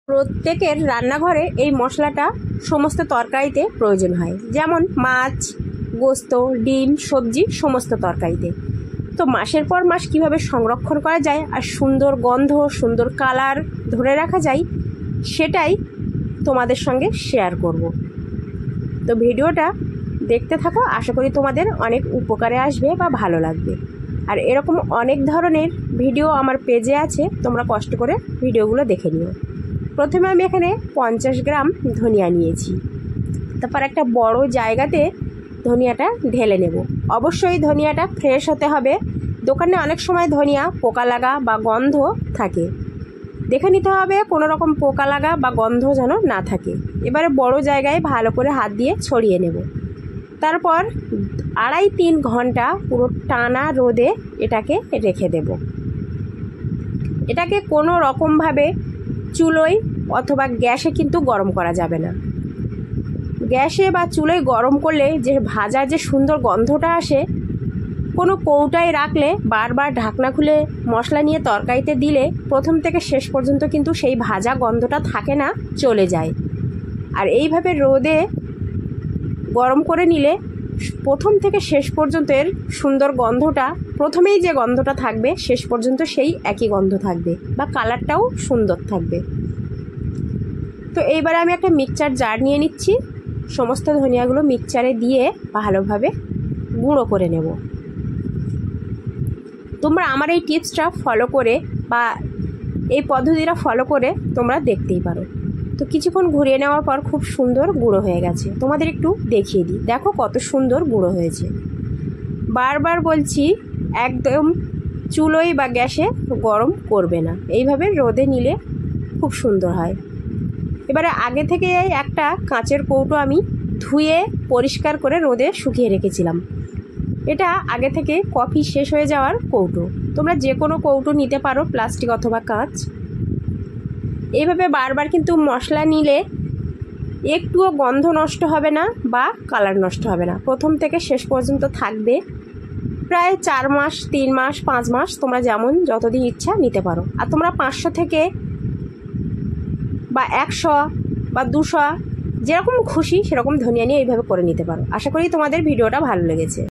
প্রত্যেকের রান্নাঘরে এই মশলাটা সমস্ত তরকারিতে প্রয়োজন হয়, যেমন মাছ, গোস্ত, ডিম, সবজি সমস্ত তরকারিতে। তো মাসের পর মাস কিভাবে সংরক্ষণ করা যায় আর সুন্দর গন্ধ, সুন্দর কালার ধরে রাখা যায়, সেটাই তোমাদের সঙ্গে শেয়ার করব। তো ভিডিওটা দেখতে থাকো, আশা করি তোমাদের অনেক উপকারে আসবে বা ভালো লাগবে। আর এরকম অনেক ধরনের ভিডিও আমার পেজে আছে, তোমরা কষ্ট করে ভিডিওগুলো দেখে নিও। প্রথমে আমি এখানে 50 গ্রাম ধনিয়া নিয়েছি। তারপর একটা বড় জায়গাতে ধনিয়াটা ঢেলে নেব। অবশ্যই ধনিয়াটা ফ্রেশ হতে হবে। দোকানে অনেক সময় ধনিয়া পোকা লাগা বা গন্ধ থাকে, দেখে নিতে হবে কোনো রকম পোকা লাগা বা গন্ধ যেন না থাকে। এবারে বড় জায়গায় ভালো করে হাত দিয়ে ছড়িয়ে নেব। তারপর 2.5-3 ঘন্টা পুরো টানা রোদে এটাকে রেখে দেব। এটাকে কোনো রকমভাবে চুলোয় অথবা গ্যাসে কিন্তু গরম করা যাবে না। গ্যাসে বা চুলোয় গরম করলে যে ভাজার যে সুন্দর গন্ধটা আসে, কোনো কৌটায় রাখলে বারবার ঢাকনা খুলে মশলা নিয়ে তরকারিতে দিলে প্রথম থেকে শেষ পর্যন্ত কিন্তু সেই ভাজা গন্ধটা থাকে না, চলে যায়। আর এইভাবে রোদে গরম করে নিলে প্রথম থেকে শেষ পর্যন্ত এর সুন্দর গন্ধটা, প্রথমেই যে গন্ধটা থাকবে শেষ পর্যন্ত সেই একই গন্ধ থাকবে বা কালারটাও সুন্দর থাকবে। তো এইবারে আমি একটা মিক্সচার জার নিয়ে নিচ্ছি। সমস্ত ধনিয়াগুলো মিক্সচারে দিয়ে ভালোভাবে গুঁড়ো করে নেব। তোমরা আমার এই টিপসটা ফলো করে বা এই পদ্ধতিটা ফলো করে তোমরা দেখতেই পারো। তো কিছুক্ষণ ঘুরিয়ে নেওয়ার পর খুব সুন্দর গুঁড়ো হয়ে গেছে। তোমাদের একটু দেখিয়ে দিই, দেখো কত সুন্দর গুঁড়ো হয়েছে। বারবার বলছি, একদম চুলোয় বা গ্যাসে গরম করবে না, এইভাবে রোদে নিলে খুব সুন্দর হয়। এবারে আগে থেকে একটা কাঁচের কৌটো আমি ধুয়ে পরিষ্কার করে রোদে শুকিয়ে রেখেছিলাম। এটা আগে থেকে কফি শেষ হয়ে যাওয়ার কৌটো। তোমরা যে কোনো কৌটো নিতে পারো, প্লাস্টিক অথবা কাঁচ। এইভাবে বারবার কিন্তু মশলা নিলে একটুও গন্ধ নষ্ট হবে না বা কালার নষ্ট হবে না, প্রথম থেকে শেষ পর্যন্ত থাকবে। প্রায় 4 মাস, 3 মাস, 5 মাস তোমরা যেমন যতদিন ইচ্ছা নিতে পারো। আর তোমরা 500 থেকে বা 100 বা 200 যেরকম খুশি সেরকম ধনিয়া নিয়ে এইভাবে করে নিতে পারো। আশা করি তোমাদের ভিডিওটা ভালো লেগেছে।